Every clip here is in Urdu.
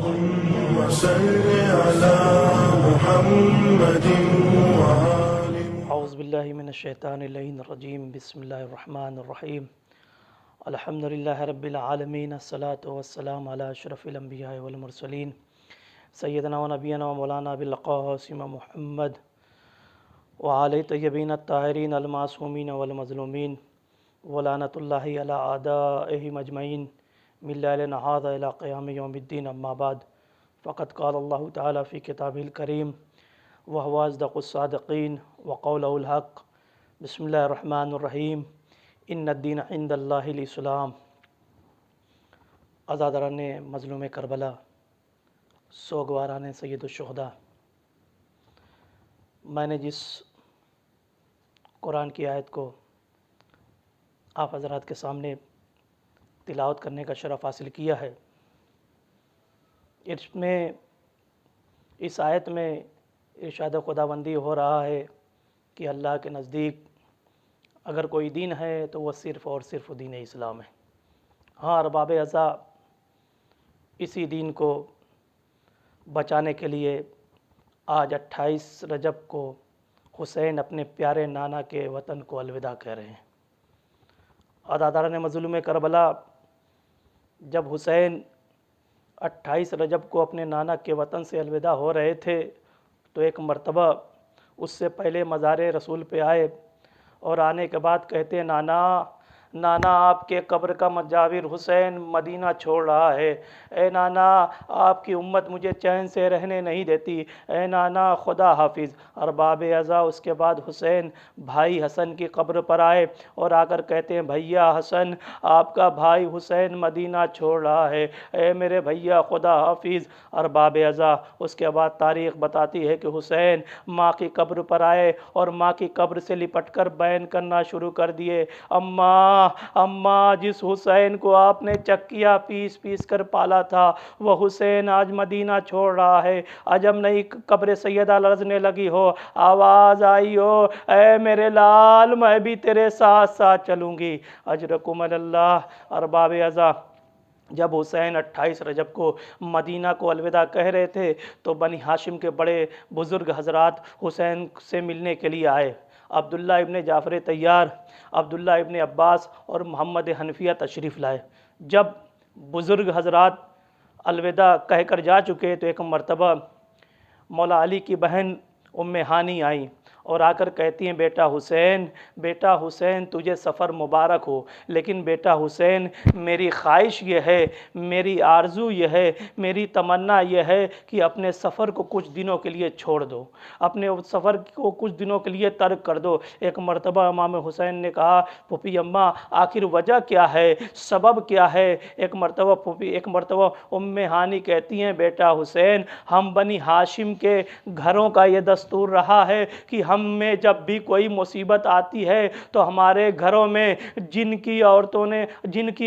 اللهم صل على محمد وآل اعوذ باللہ من الشیطان اللعین الرجیم بسم اللہ الرحمن الرحیم الحمدللہ رب العالمین الصلاة والسلام علی اشرف الانبیاء والمرسلین سیدنا و نبینا و مولانا بالقاسم محمد وآل طیبین الطاہرین المعصومین والمظلومین ولعنۃ اللہ علی اعدائہم اجمعین من لیلنا ھذا الی قیام یوم الدین اما بعد فقد قال اللہ تعالی فی کتابہ الکریم وهو اصدق الصادقین وقولہ الحق بسم اللہ الرحمن الرحیم ان الدین عند اللہ الاسلام۔ عزاداران مظلوم کربلا، سوگواران سید الشہداء، میں نے جس قرآن کی آیت کو آپ حضرات کے سامنے تلاوت کرنے کا شرف حاصل کیا ہے، اس آیت میں ارشاد خداوندی ہو رہا ہے کہ اللہ کے نزدیک اگر کوئی دین ہے تو وہ صرف اور صرف دین اسلام ہے۔ ہاں، ارباب ازا اسی دین کو بچانے کے لیے آج 28 رجب کو حسین اپنے پیارے نانا کے وطن کو الوداع کہہ رہے ہیں۔ عزاداران مظلوم کربلا، جب حسین 28 رجب کو اپنے نانا کے وطن سے الوداع ہو رہے تھے تو ایک مرتبہ اس سے پہلے مزار رسول پہ آئے اور آنے کے بعد کہتے ہیں، نانا آپ کے قبر کا مجاور حسین مدینہ چھوڑ رہا ہے، اے نانا آپ کی امت مجھے چین سے رہنے نہیں دیتی، اے نانا خدا حافظ۔ ارباب ازا اس کے بعد حسین بھائی حسن کی قبر پر آئے اور آ کر کہتے ہیں، بھیا حسن آپ کا بھائی حسین مدینہ چھوڑ رہا ہے، اے میرے بھیا خدا حافظ۔ ارباب ازا اس کے بعد تاریخ بتاتی ہے کہ حسین ماں کی قبر پر آئے اور ماں کی قبر سے لپٹ کر بیان کرنا شروع کر دیے، اماں جس حسین کو آپ نے چکیا پیس پیس کر پالا تھا وہ حسین آج مدینہ چھوڑ رہا ہے۔ عجب نہیں قبر سیدہ لرزنے لگی ہو، آواز آئی ہو، اے میرے لال میں بھی تیرے ساتھ ساتھ چلوں گی، اجرکم اللہ۔ ارباب ازا جب حسین 28 رجب کو مدینہ کو الوداع کہہ رہے تھے تو بنی ہاشم کے بڑے بزرگ حضرات حسین سے ملنے کے لیے آئے۔ عبداللہ ابن جعفر طیار، عبداللہ ابن عباس اور محمد حنفیہ تشریف لائے۔ جب بزرگ حضرات الوداع کہہ کر جا چکے تو ایک مرتبہ مولا علی کی بہن ام ہانی آئیں اور آ کر کہتی ہیں، بیٹا حسین تجھے سفر مبارک ہو، لیکن بیٹا حسین میری خواہش یہ ہے، میری آرزو یہ ہے، میری تمنا یہ ہے کہ اپنے سفر کو کچھ دنوں کے لیے چھوڑ دو، اپنے سفر کو کچھ دنوں کے لیے ترک کر دو۔ ایک مرتبہ امام حسین نے کہا، پھوپھی اماں آخر وجہ کیا ہے، سبب کیا ہے؟ ایک مرتبہ ام ہانی کہتی ہیں، بیٹا حسین ہم بنی ہاشم کے گھروں کا یہ دستور رہا ہے کہ ہم میں جب بھی کوئی مصیبت آتی ہے تو ہمارے گھروں میں جن کی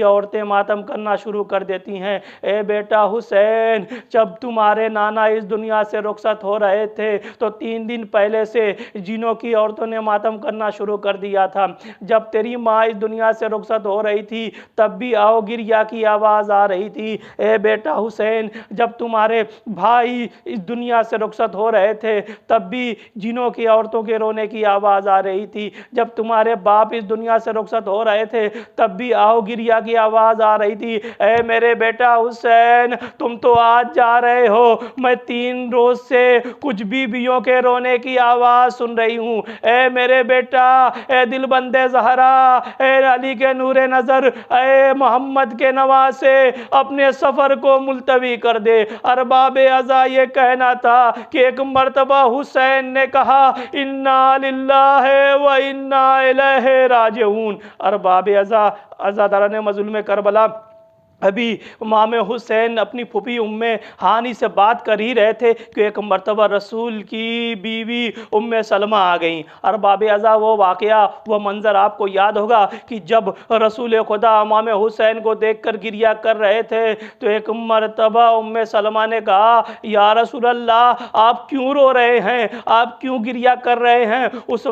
عورتیں ماتم کرنا شروع کر دیتی ہیں۔ اے بیٹا حسین جب تمہارے نانا اس دنیا سے رخصت ہو رہے تھے تو 3 دن پہلے سے جنوں کی عورتوں نے ماتم کرنا شروع کر دیا تھا، جب تیری ماں اس دنیا سے رخصت ہو رہی تھی تب بھی آؤ گریا کی آواز آ رہی تھی۔ اے بیٹا حسین جب تمہارے بھائی اس دنیا سے رخصت ہو رہے تھے تب بھی جنوں کی عورتوں کے رونے کی آواز آ رہی تھی، جب تمہارے باپ اس دنیا سے رخصت ہو رہے تھے تب بھی آؤ گریا کی آواز آ رہی تھی۔ اے میرے بیٹا حسین تم تو آج جا رہے ہو، میں 3 روز سے کچھ بیویوں کے رونے کی آواز سن رہی ہوں۔ اے میرے بیٹا، اے دل بندے زہرا، اے علی کے نور نظر، اے محمد کے نواسے، اپنے سفر کو ملتوی کر دے۔ ارباب ازا یہ کہنا تھا کہ ایک مرتبہ حسین نے کہا، انا للہ و انا الیہ راجعون۔ ارباب ازا، عزاداران مظلوم کربلا، ابھی امام حسین اپنی پھوپھی ام ہانی سے بات کر ہی رہے تھے کہ ایک مرتبہ رسول کی بیوی ام سلمہ آ گئیں۔ ارباب ازا وہ واقعہ، وہ منظر آپ کو یاد ہوگا کہ جب رسول خدا امام حسین کو دیکھ کر گریہ کر رہے تھے تو ایک مرتبہ ام سلمہ نے کہا، یا رسول اللہ آپ کیوں رو رہے ہیں، آپ کیوں گریہ کر رہے ہیں؟ اس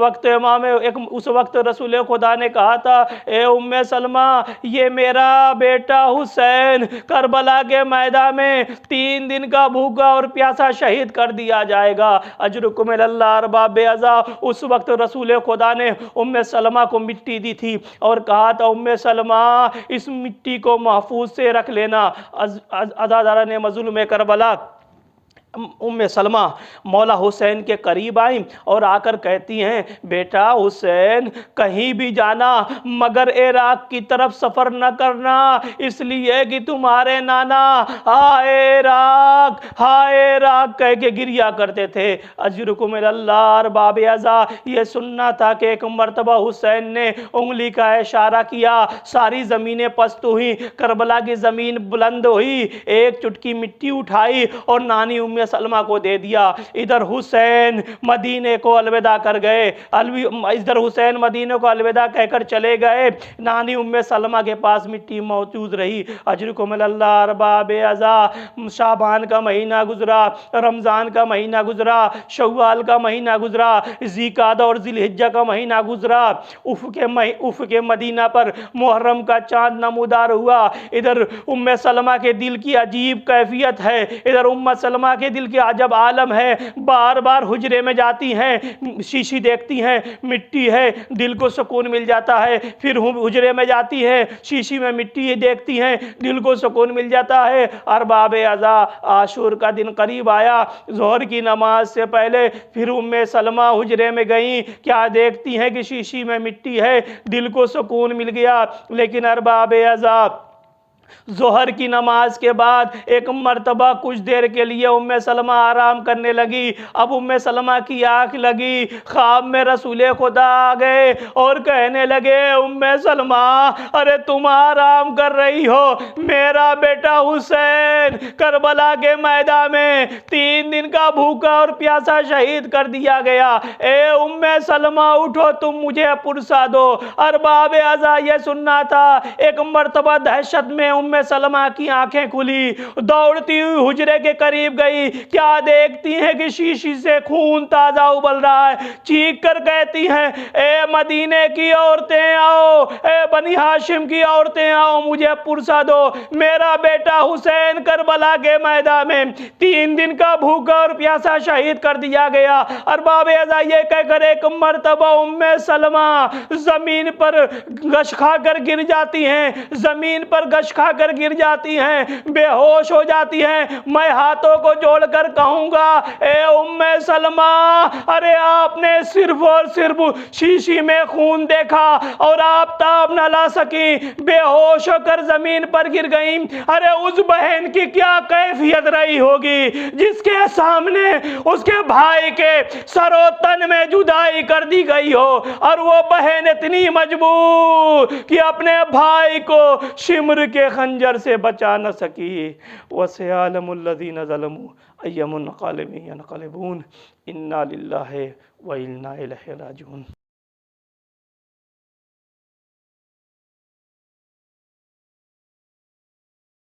وقت رسول خدا نے کہا تھا، اے ام سلمہ یہ میرا بیٹا حسین حسین کربلا کے میدان میں 3 دن کا بھوکا اور پیاسا شہید کر دیا جائے گا۔ اجرکم اللہ ارباب عزا۔ اس وقت رسول خدا نے ام سلمہ کو مٹی دی تھی اور کہا تھا ام سلمہ اس مٹی کو محفوظ سے رکھ لینا۔ عزاداران مظلوم کربلا ام سلمہ مولا حسین کے قریب آئیں اور آ کر کہتی ہیں بیٹا حسین کہیں بھی جانا مگر عراق کی طرف سفر نہ کرنا، اس لیے کہ تمہارے نانا ہائے عراق کہہ کے گریا کرتے تھے۔ اجرکم اللہ ارباب عزا۔ یہ سننا تھا کہ ایک مرتبہ حسین نے انگلی کا اشارہ کیا، ساری زمینیں پست ہوئی، کربلا کی زمین بلند ہوئی، ایک چٹکی مٹی اٹھائی اور نانی ام سلمہ کو دے دیا۔ ادھر حسین مدینے کو الوداع کر گئے، ادھر حسین مدینے کو الوداع کہہ کر چلے گئے، نانی ام سلمہ کے پاس مٹی موجود رہی۔ اجرکم اللہ ارباب عزا۔ شعبان کا مہینہ گزرا، رمضان کا مہینہ گزرا، شوال کا مہینہ گزرا، ذیقعدہ اور ذی الحجہ کا مہینہ گزرا، افق مدینہ پر محرم کا چاند نمودار ہوا۔ ادھر ام سلمہ کے دل کی عجیب کیفیت ہے، ادھر ام سلمہ کے دل کی عجب عالم ہے، بار بار حجرے میں جاتی ہیں، شیشی دیکھتی ہیں، مٹی ہے، دل کو سکون مل جاتا ہے، پھر حجرے میں جاتی ہیں، شیشی میں مٹی دیکھتی ہیں، دل کو سکون مل جاتا ہے۔ ارباب عزا عاشور کا دن قریب آیا، ظہر کی نماز سے پہلے پھر ام سلمہ حجرے میں گئیں، کیا دیکھتی ہیں کہ شیشی میں مٹی ہے، دل کو سکون مل گیا۔ لیکن ارباب عزا ظہر کی نماز کے بعد ایک مرتبہ کچھ دیر کے لیے ام سلمہ آرام کرنے لگی۔ اب ام سلمہ کی آنکھ لگی، خواب میں رسول خدا آ گئے اور کہنے لگے ام سلمہ ارے تم آرام کر رہی ہو، میرا بیٹا حسین کربلا کے میدان میں 3 دن کا بھوکا اور پیاسا شہید کر دیا گیا، اے ام سلمہ اٹھو تم مجھے پرسا دو۔ ارباب عزا یہ سننا تھا، ایک مرتبہ دہشت میں ام سلمہ کی آنکھیں کھلی، دوڑتی ہوئی حجرے کے قریب گئی، کیا دیکھتی ہیں کہ شیشی سے خون تازہ ابل رہا ہے، چیخ کر کہتی ہیں اے مدینے کی عورتیں آؤ، اے بنی ہاشم کی عورتیں آؤ مجھے پرسا دو، میرا بیٹا حسین کربلا کے میدان میں 3 دن کا بھوکا اور پیاسا شہید کر دیا گیا۔ ارباب عزا یہ کہہ کر ایک مرتبہ ام سلمہ زمین پر گش کھا کر گر جاتی ہیں، زمین پر گش کھا کر گر جاتی ہیں، بے ہوش ہو جاتی ہیں۔ میں ہاتھوں کو جوڑ کر کہوں گا اے ام سلمہ ارے آپ نے صرف اور صرف شیشی میں خون دیکھا اور آپ تاب نہ لا سکی، بے ہوش ہو کر زمین پر گر گئیں، ارے اس بہن کی کیا کیفیت رہی ہوگی جس کے سامنے اس کے بھائی کے سر و تن میں جدائی کر دی گئی ہو، اور وہ بہن اتنی مجبور کہ اپنے بھائی کو شمر کے خنجر سے بچا نہ سکی۔ وَسَيَعْلَمُ الَّذِينَ ظَلَمُوا أَيَّ مُنْقَلِبٍ يَنْقَلِبُونَ إِنَّا لِلَّهِ وَإِنَّا إِلَيْهِ رَاجِعُونَ۔